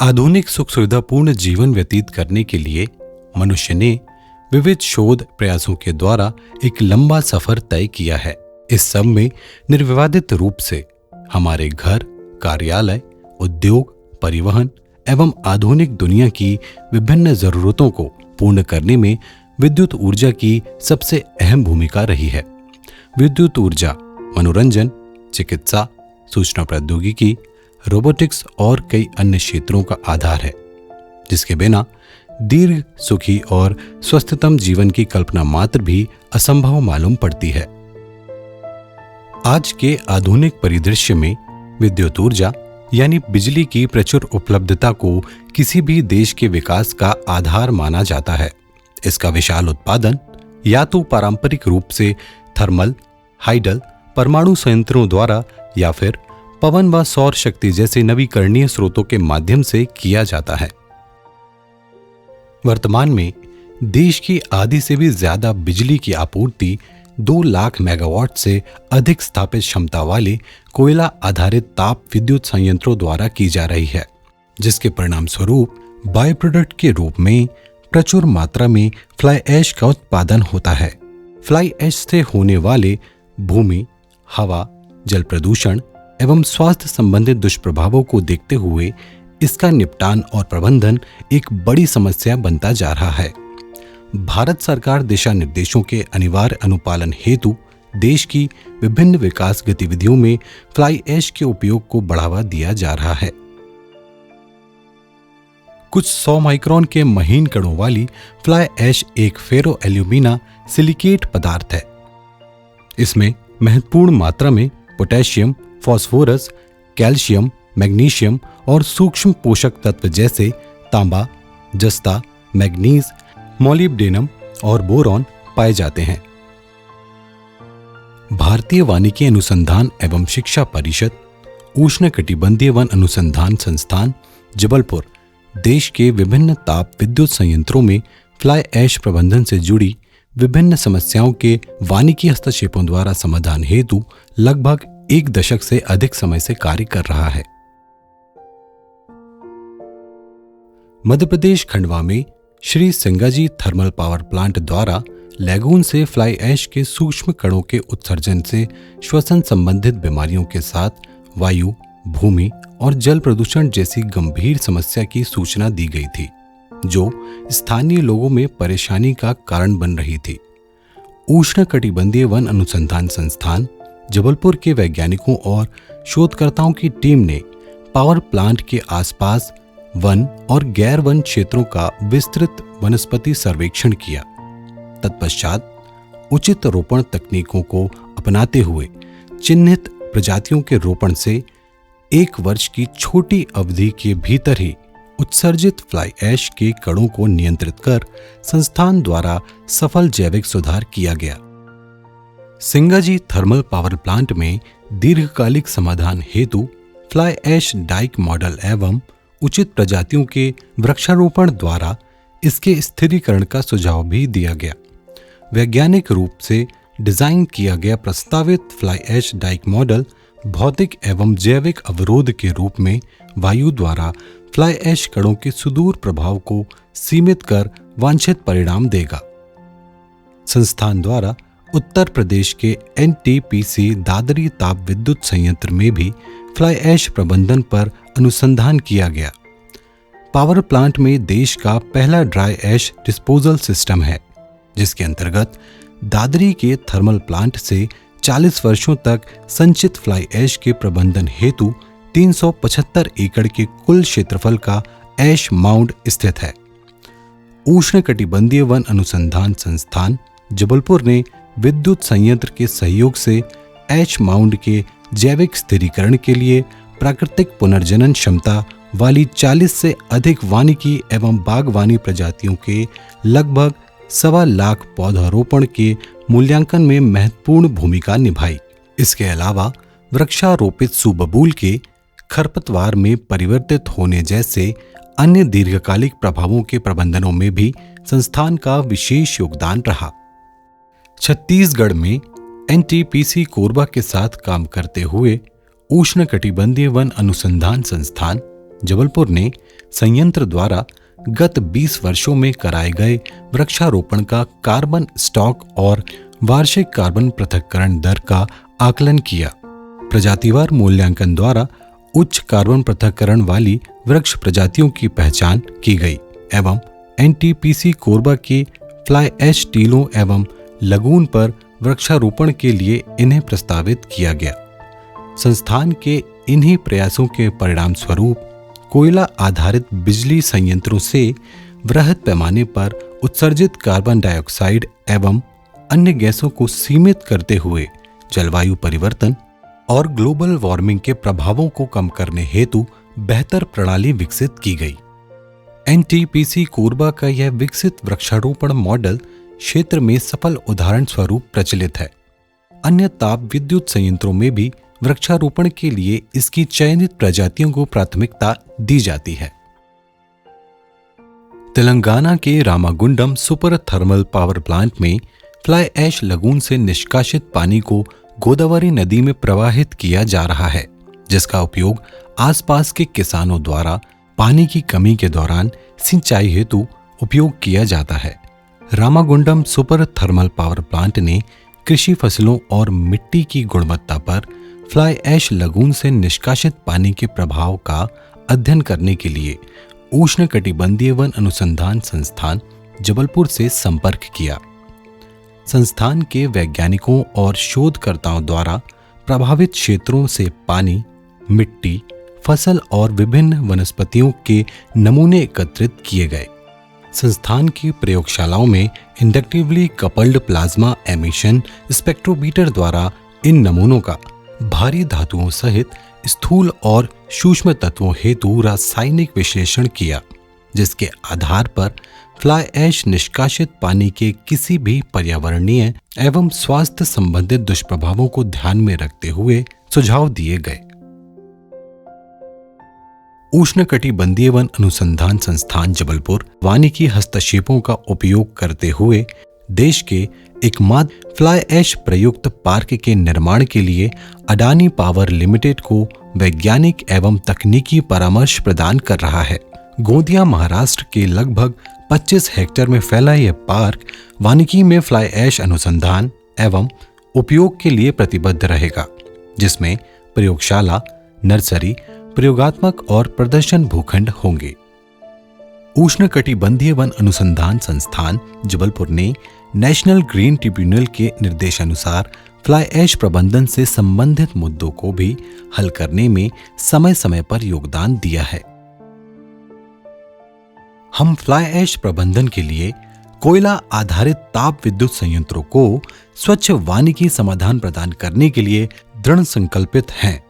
आधुनिक सुख सुविधापूर्ण जीवन व्यतीत करने के लिए मनुष्य ने विविध शोध प्रयासों के द्वारा एक लंबा सफर तय किया है। इस सब में निर्विवादित रूप से हमारे घर, कार्यालय, उद्योग, परिवहन एवं आधुनिक दुनिया की विभिन्न जरूरतों को पूर्ण करने में विद्युत ऊर्जा की सबसे अहम भूमिका रही है। विद्युत ऊर्जा मनोरंजन, चिकित्सा, सूचना प्रौद्योगिकी, रोबोटिक्स और कई अन्य क्षेत्रों का आधार है, जिसके बिना दीर्घ, सुखी और स्वस्थतम जीवन की कल्पना मात्र भी असंभव मालूम पड़ती है। आज के आधुनिक परिदृश्य में विद्युत ऊर्जा यानी बिजली की प्रचुर उपलब्धता को किसी भी देश के विकास का आधार माना जाता है। इसका विशाल उत्पादन या तो पारंपरिक रूप से थर्मल, हाइडल, परमाणु संयंत्रों द्वारा या फिर पवन व सौर शक्ति जैसे नवीकरणीय स्रोतों के माध्यम से किया जाता है। वर्तमान में देश की आधी से भी ज्यादा बिजली की आपूर्ति 2 लाख मेगावाट से अधिक स्थापित क्षमता वाले कोयला आधारित ताप विद्युत संयंत्रों द्वारा की जा रही है, जिसके परिणाम स्वरूप बाय प्रोडक्ट के रूप में प्रचुर मात्रा में फ्लाई ऐश का उत्पादन होता है। फ्लाई ऐश से होने वाले भूमि, हवा, जल प्रदूषण एवं स्वास्थ्य संबंधित दुष्प्रभावों को देखते हुए इसका निपटान और प्रबंधन एक बड़ी समस्या बनता जा रहा है। भारत सरकार दिशा निर्देशों के अनिवार्य अनुपालन हेतु देश की विभिन्न विकास गतिविधियों में फ्लाई ऐश के उपयोग को बढ़ावा दिया जा रहा है। कुछ 100 माइक्रोन के महीन कणों वाली फ्लाई ऐश एक फेरो एल्यूमिना सिलिकेट पदार्थ है। इसमें महत्वपूर्ण मात्रा में पोटेशियम, फास्फोरस, कैल्शियम, मैग्नीशियम और सूक्ष्म पोषक तत्व जैसे तांबा, जस्ता, मैग्नीज, मोलिब्डेनम और बोरॉन पाए जाते हैं। भारतीय वानिकी अनुसंधान एवं शिक्षा परिषद, उष्णकटिबंधीय वन अनुसंधान संस्थान, जबलपुर देश के विभिन्न ताप विद्युत संयंत्रों में फ्लाई ऐश प्रबंधन से जुड़ी विभिन्न समस्याओं के वानिकी हस्तक्षेपों द्वारा समाधान हेतु लगभग 1 दशक से अधिक समय से कार्य कर रहा है। मध्य प्रदेश खंडवा में Shri Singaji thermal power plant द्वारा लैगून से फ्लाई ऐश के सूक्ष्म कणों के उत्सर्जन से श्वसन संबंधित बीमारियों के साथ वायु, भूमि और जल प्रदूषण जैसी गंभीर समस्या की सूचना दी गई थी, जो स्थानीय लोगों में परेशानी का कारण बन रही थी। उष्णकटिबंधीय वन अनुसंधान संस्थान जबलपुर के वैज्ञानिकों और शोधकर्ताओं की टीम ने पावर प्लांट के आसपास वन और गैर वन क्षेत्रों का विस्तृत वनस्पति सर्वेक्षण किया। तत्पश्चात उचित रोपण तकनीकों को अपनाते हुए चिन्हित प्रजातियों के रोपण से 1 वर्ष की छोटी अवधि के भीतर ही उत्सर्जित फ्लाई ऐश के कणों को नियंत्रित कर संस्थान द्वारा सफल जैविक सुधार किया गया। सिंगाजी थर्मल पावर प्लांट में दीर्घकालिक समाधान हेतु फ्लाई ऐश डाइक मॉडल एवं उचित प्रजातियों के वृक्षारोपण द्वारा इसके स्थिरीकरण का सुझाव भी दिया गया। वैज्ञानिक रूप से डिजाइन किया गया प्रस्तावित फ्लाई ऐश डाइक मॉडल भौतिक एवं जैविक अवरोध के रूप में वायु द्वारा फ्लाई ऐश कणों के सुदूर प्रभाव को सीमित कर वांछित परिणाम देगा। संस्थान द्वारा उत्तर प्रदेश के NTPC दादरी ताप विद्युत संयंत्र में भी फ्लाई ऐश प्रबंधन पर अनुसंधान किया गया। पावर प्लांट में देश का पहला ड्राई ऐश डिस्पोजल सिस्टम है, जिसके अंतर्गत दादरी के थर्मल प्लांट से 40 वर्षों तक संचित फ्लाई ऐश के प्रबंधन हेतु 375 एकड़ के कुल क्षेत्रफल का ऐश माउंड स्थित है। उष्णकटिबंधीय वन अनुसंधान संस्थान जबलपुर ने विद्युत संयंत्र के सहयोग से ऐश माउंड के जैविक स्थिरीकरण के लिए प्राकृतिक पुनर्जनन क्षमता वाली 40 से अधिक वानिकी एवं बागवानी प्रजातियों के लगभग 1.25 लाख पौधारोपण के मूल्यांकन में महत्वपूर्ण भूमिका निभाई। इसके अलावा वृक्षारोपित सुबबूल के खरपतवार में परिवर्तित होने जैसे अन्य दीर्घकालिक प्रभावों के प्रबंधनों में भी संस्थान का विशेष योगदान रहा। छत्तीसगढ़ में NTPC कोरबा के साथ काम करते हुए उष्णकटिबंधीय वन अनुसंधान संस्थान जबलपुर ने संयंत्र द्वारा गत 20 वर्षों में कराए गए वृक्षारोपण का कार्बन स्टॉक और वार्षिक कार्बन पृथक्करण दर का आकलन किया। प्रजातिवार मूल्यांकन द्वारा उच्च कार्बन पृथक्करण वाली वृक्ष प्रजातियों की पहचान की गई एवं एनटीपीसी कोरबा के फ्लाई ऐश टीलों एवं लगून पर वृक्षारोपण के लिए इन्हें प्रस्तावित किया गया। संस्थान के इन्हीं प्रयासों के परिणाम स्वरूप कोयला आधारित बिजली संयंत्रों से वृहद पैमाने पर उत्सर्जित कार्बन डाइऑक्साइड एवं अन्य गैसों को सीमित करते हुए जलवायु परिवर्तन और ग्लोबल वार्मिंग के प्रभावों को कम करने हेतु बेहतर प्रणाली विकसित की गई। एनटीपीसी कोरबा का यह विकसित वृक्षारोपण मॉडल क्षेत्र में सफल उदाहरण स्वरूप प्रचलित है। अन्य ताप विद्युत संयंत्रों में भी वृक्षारोपण के लिए इसकी चयनित प्रजातियों को प्राथमिकता दी जाती है। तेलंगाना के Ramagundam super thermal power plant में फ्लाई ऐश लगून से निष्कासित पानी को गोदावरी नदी में प्रवाहित किया जा रहा है, जिसका उपयोग आसपास के किसानों द्वारा पानी की कमी के दौरान सिंचाई हेतु उपयोग किया जाता है। Ramagundam super thermal power plant ने कृषि फसलों और मिट्टी की गुणवत्ता पर फ्लाई ऐश लगून से निष्कासित पानी के प्रभाव का अध्ययन करने के लिए उष्णकटिबंधीय वन अनुसंधान संस्थान जबलपुर से संपर्क किया। संस्थान के वैज्ञानिकों और शोधकर्ताओं द्वारा प्रभावित क्षेत्रों से पानी, मिट्टी, फसल और विभिन्न वनस्पतियों के नमूने एकत्रित किए गए। संस्थान की प्रयोगशालाओं में inductively coupled plasma emission spectrometer द्वारा इन नमूनों का भारी धातुओं सहित स्थूल और सूक्ष्म तत्वों हेतु रासायनिक विश्लेषण किया, जिसके आधार पर फ्लाई ऐश निष्कासित पानी के किसी भी पर्यावरणीय एवं स्वास्थ्य संबंधित दुष्प्रभावों को ध्यान में रखते हुए सुझाव दिए गए। उष्णकटिबंधीय वन अनुसंधान संस्थान जबलपुर वानिकी हस्तक्षेपों का उपयोग करते हुए देश के एकमात्र फ्लाई ऐश प्रयुक्त पार्क के निर्माण के लिए अडानी पावर लिमिटेड को वैज्ञानिक एवं तकनीकी परामर्श प्रदान कर रहा है। गोंदिया महाराष्ट्र के लगभग 25 हेक्टेयर में फैला यह पार्क वानिकी में फ्लाई ऐश अनुसंधान एवं उपयोग के लिए प्रतिबद्ध रहेगा, जिसमें प्रयोगशाला, नर्सरी, प्रयोगात्मक और प्रदर्शन भूखंड होंगे। उष्णकटिबंधीय वन अनुसंधान संस्थान जबलपुर ने नेशनल ग्रीन ट्रिब्यूनल के निर्देशानुसार फ्लाई ऐश प्रबंधन से संबंधित मुद्दों को भी हल करने में समय समय पर योगदान दिया है। हम फ्लाई ऐश प्रबंधन के लिए कोयला आधारित ताप विद्युत संयंत्रों को स्वच्छ वानिकी समाधान प्रदान करने के लिए दृढ़ संकल्पित हैं।